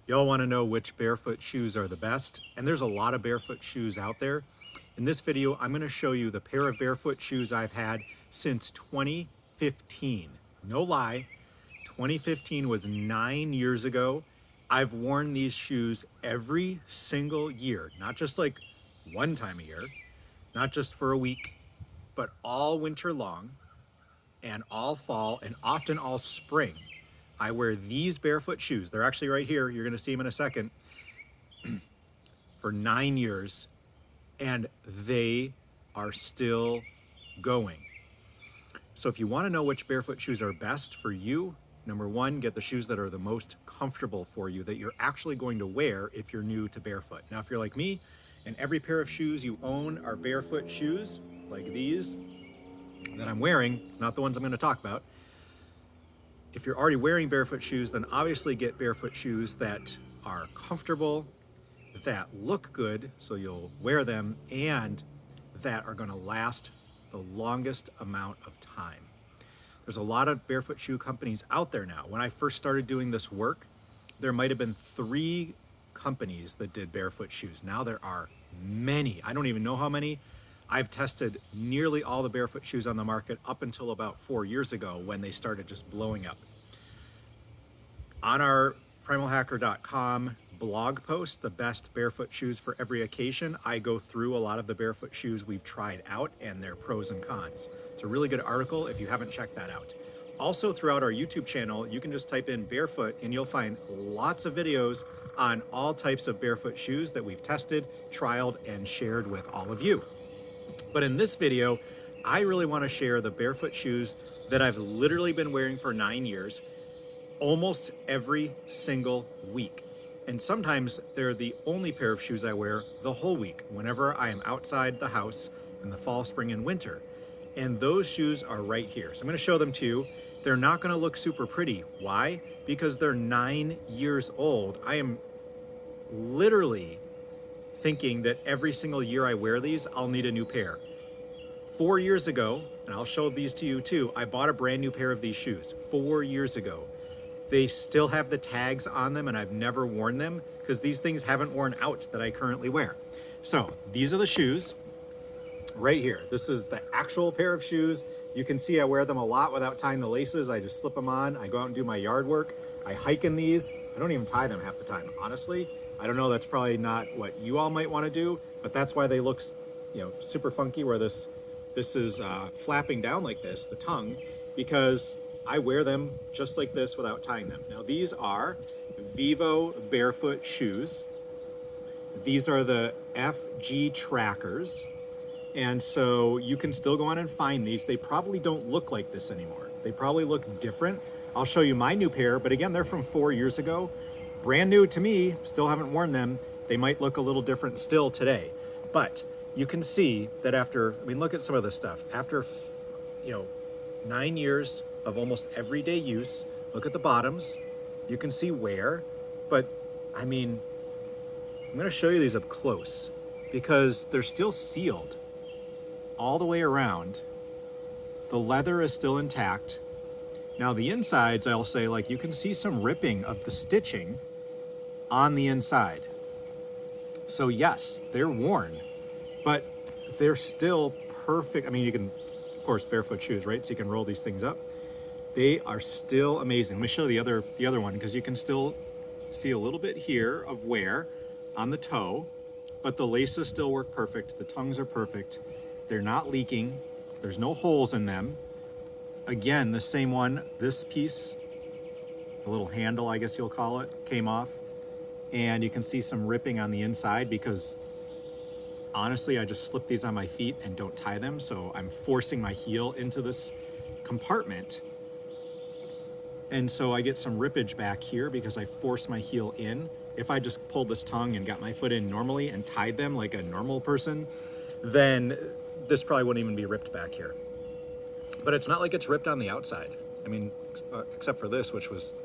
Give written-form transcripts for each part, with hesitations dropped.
Y'all want to know which barefoot shoes are the best? And there's a lot of barefoot shoes out there. In this video, I'm going to show you the pair of barefoot shoes I've had since 2015. No lie, 2015 was 9 years ago. I've worn these shoes every single year, not just like one time a year, not just for a week, but all winter long and all fall and often all spring. I wear these barefoot shoes. They're actually right here. You're going to see them in a second. For 9 years, and they are still going. So if you want to know which barefoot shoes are best for you, number one, get the shoes that are the most comfortable for you, that you're actually going to wear if you're new to barefoot. Now, if you're like me, and every pair of shoes you own are barefoot shoes, like these that I'm wearing, it's not the ones I'm going to talk about. If you're already wearing barefoot shoes, then obviously get barefoot shoes that are comfortable, that look good, so you'll wear them, and that are going to last the longest amount of time. There's a lot of barefoot shoe companies out there now. When I first started doing this work, there might have been 3 companies that did barefoot shoes. Now there are many. I don't even know how many. I've tested nearly all the barefoot shoes on the market up until about 4 years ago when they started just blowing up. On our Primalhacker.com blog post, the best barefoot shoes for every occasion, I go through a lot of the barefoot shoes we've tried out and their pros and cons. It's a really good article if you haven't checked that out. Also, throughout our YouTube channel, you can just type in barefoot and you'll find lots of videos on all types of barefoot shoes that we've tested, trialed, and shared with all of you. But in this video, I really want to share the barefoot shoes that I've literally been wearing for 9 years, almost every single week. And sometimes they're the only pair of shoes I wear the whole week, whenever I am outside the house in the fall, spring, and winter. And those shoes are right here. So I'm going to show them to you. They're not going to look super pretty. Why? Because they're 9 years old. I am literally thinking that every single year I wear these, I'll need a new pair. 4 years ago, and I'll show these to you too, I bought a brand new pair of these shoes 4 years ago. They still have the tags on them and I've never worn them because these things haven't worn out that I currently wear. So these are the shoes right here. This is the actual pair of shoes. You can see I wear them a lot without tying the laces. I just slip them on. I go out and do my yard work. I hike in these. I don't even tie them half the time, honestly. I don't know, that's probably not what you all might want to do, but that's why they look, super funky where this is flapping down like this, the tongue, because I wear them just like this without tying them. Now these are Vivobarefoot shoes. These are the FG trackers. And so you can still go on and find these. They probably don't look like this anymore. They probably look different. I'll show you my new pair, but again, they're from 4 years ago. Brand new to me, still haven't worn them. They might look a little different still today. But you can see that after, look at some of this stuff. After, 9 years of almost everyday use, look at the bottoms. You can see wear, but I'm gonna show you these up close because they're still sealed all the way around. The leather is still intact. Now the insides, I'll say, you can see some ripping of the stitching on the inside. So yes, they're worn, but they're still perfect. You can, of course, barefoot shoes, right? So you can roll these things up. They are still amazing. Let me show the other one because you can still see a little bit here of wear on the toe, but the laces still work perfect. The tongues are perfect. They're not leaking. There's no holes in them. Again, the same one, this piece, the little handle, I guess you'll call it, came off. And you can see some ripping on the inside because honestly, I just slip these on my feet and don't tie them. So I'm forcing my heel into this compartment. And so I get some rippage back here because I force my heel in. If I just pulled this tongue and got my foot in normally and tied them like a normal person, then this probably wouldn't even be ripped back here. But it's not like it's ripped on the outside. Except for this, which was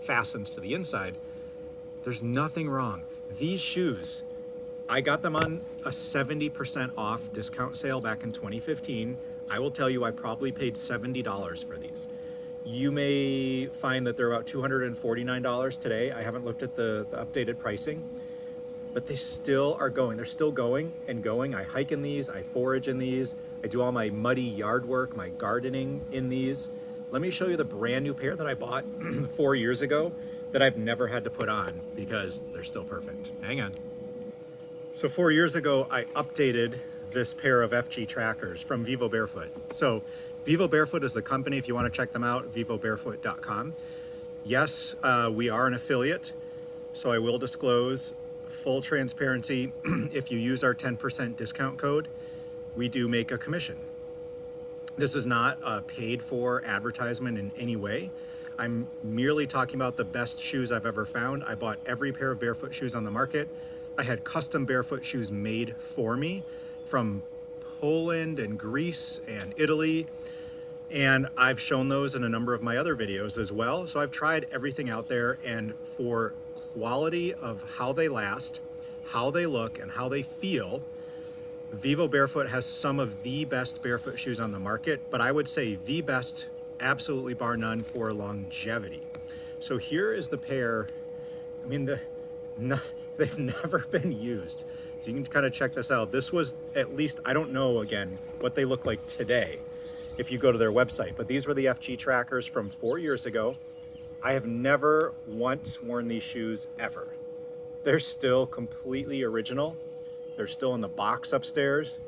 fastened to the inside. There's nothing wrong. These shoes, I got them on a 70% off discount sale back in 2015. I will tell you, I probably paid $70 for these. You may find that they're about $249 today. I haven't looked at the updated pricing, but they still are going. They're still going and going. I hike in these, I forage in these, I do all my muddy yard work, my gardening in these. Let me show you the brand new pair that I bought 4 years ago that I've never had to put on because they're still perfect. Hang on. So 4 years ago, I updated this pair of FG trackers from Vivobarefoot. So Vivobarefoot is the company. If you want to check them out, vivobarefoot.com. Yes, we are an affiliate, so I will disclose full transparency. If you use our 10% discount code, we do make a commission. This is not a paid for advertisement in any way. I'm merely talking about the best shoes I've ever found. I bought every pair of barefoot shoes on the market. I had custom barefoot shoes made for me from Poland and Greece and Italy. And I've shown those in a number of my other videos as well. So I've tried everything out there, and for quality of how they last, how they look, and how they feel, Vivobarefoot has some of the best barefoot shoes on the market, but I would say the best, absolutely bar none, for longevity. So here is the pair. I mean, they've never been used. So you can kind of check this out. This was, at least, I don't know again what they look like today if you go to their website, but these were the FG trackers from 4 years ago. I have never once worn these shoes ever. They're still completely original. They're still in the box upstairs,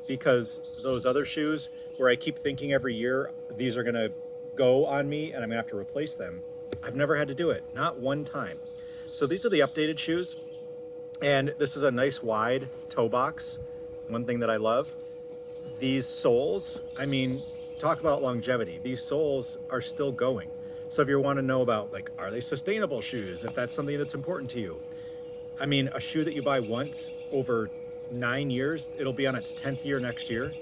because those other shoes where I keep thinking every year these are gonna go on me and I'm gonna have to replace them, I've never had to do it, not one time. So these are the updated shoes, and this is a nice wide toe box. One thing that I love, these soles, I mean, talk about longevity. These soles are still going. So if you want to know about, like, are they sustainable shoes, if that's something that's important to you, I mean, a shoe that you buy once over 9 years, it'll be on its 10th year next year,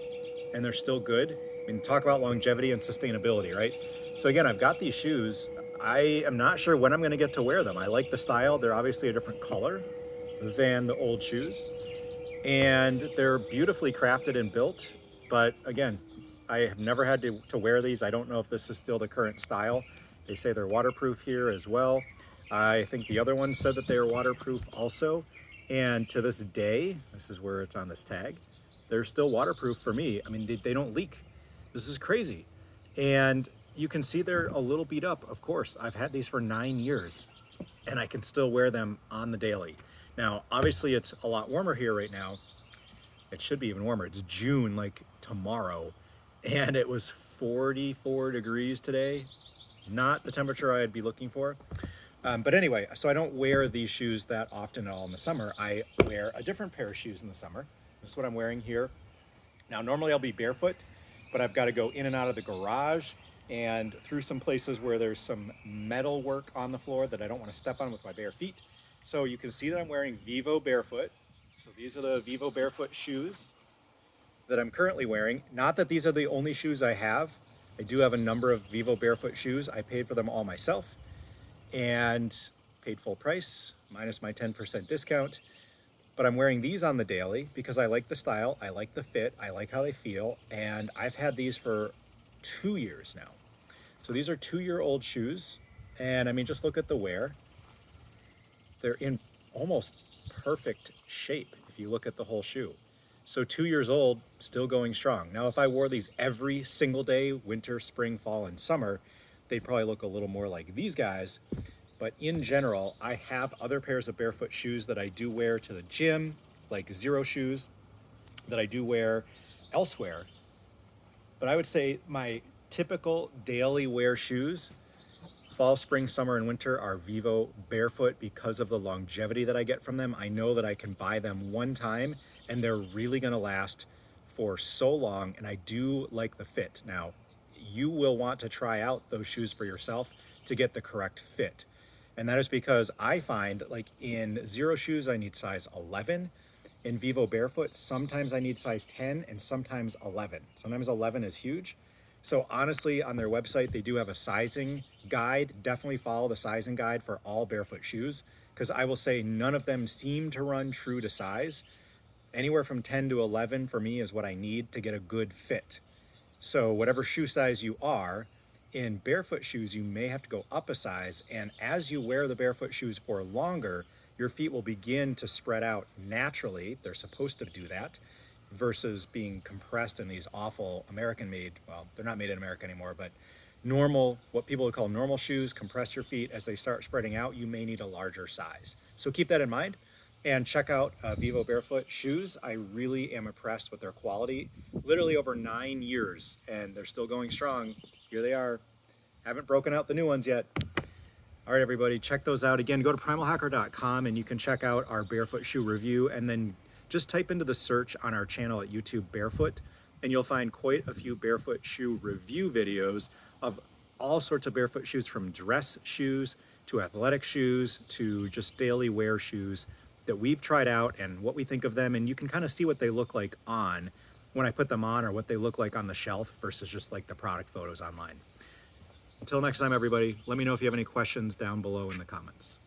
and they're still good. I mean, talk about longevity and sustainability, right? So again, I've got these shoes. I am not sure when I'm going to get to wear them. I like the style. They're obviously a different color than the old shoes, and they're beautifully crafted and built. But again, I have never had to wear these. I don't know if this is still the current style. They say they're waterproof here as well. I think the other one said that they are waterproof also. And to this day, this is where it's on this tag, they're still waterproof for me. I mean, they don't leak. This is crazy. And you can see they're a little beat up, of course. I've had these for 9 years, and I can still wear them on the daily. Now, obviously, it's a lot warmer here right now. It should be even warmer. It's June, like tomorrow, and it was 44 degrees today. Not the temperature I'd be looking for. But anyway, so I don't wear these shoes that often at all in the summer. I wear a different pair of shoes in the summer. This is what I'm wearing here. Now, normally I'll be barefoot, but I've got to go in and out of the garage and through some places where there's some metal work on the floor that I don't want to step on with my bare feet. So you can see that I'm wearing Vivobarefoot. So these are the Vivobarefoot shoes that I'm currently wearing. Not that these are the only shoes I have. I do have a number of Vivobarefoot shoes. I paid for them all myself and paid full price minus my 10% discount. But I'm wearing these on the daily because I like the style, I like the fit, I like how they feel, and I've had these for 2 years now. So these are 2-year-old shoes, and I mean, just look at the wear. They're in almost perfect shape if you look at the whole shoe. So 2 years old, still going strong. Now, if I wore these every single day, winter, spring, fall, and summer, they'd probably look a little more like these guys. But in general, I have other pairs of barefoot shoes that I do wear to the gym, like Zero shoes that I do wear elsewhere. But I would say my typical daily wear shoes, fall, spring, summer, and winter, are Vivobarefoot because of the longevity that I get from them. I know that I can buy them one time and they're really gonna last for so long, and I do like the fit. Now, you will want to try out those shoes for yourself to get the correct fit. And that is because I find, like, in Zero shoes, I need size 11. In Vivobarefoot, sometimes I need size 10 and sometimes 11. Sometimes 11 is huge. So honestly, on their website, they do have a sizing guide. Definitely follow the sizing guide for all barefoot shoes, because I will say none of them seem to run true to size. Anywhere from 10 to 11 for me is what I need to get a good fit. So whatever shoe size you are, In barefoot shoes, you may have to go up a size, and as you wear the barefoot shoes for longer, your feet will begin to spread out naturally. They're supposed to do that, versus being compressed in these awful American-made, well, they're not made in America anymore, but normal, what people would call normal shoes, compress your feet. As they start spreading out, you may need a larger size. So keep that in mind. And check out Vivobarefoot shoes. I really am impressed with their quality. Literally over 9 years, and they're still going strong. Here they are. Haven't broken out the new ones yet. All right, everybody, check those out. Again, go to primalhacker.com and you can check out our barefoot shoe review, and then just type into the search on our channel at YouTube Barefoot, and you'll find quite a few barefoot shoe review videos of all sorts of barefoot shoes, from dress shoes to athletic shoes to just daily wear shoes that we've tried out and what we think of them. And you can kind of see what they look like on when I put them on, or what they look like on the shelf versus just like the product photos online. Until next time, everybody, let me know if you have any questions down below in the comments.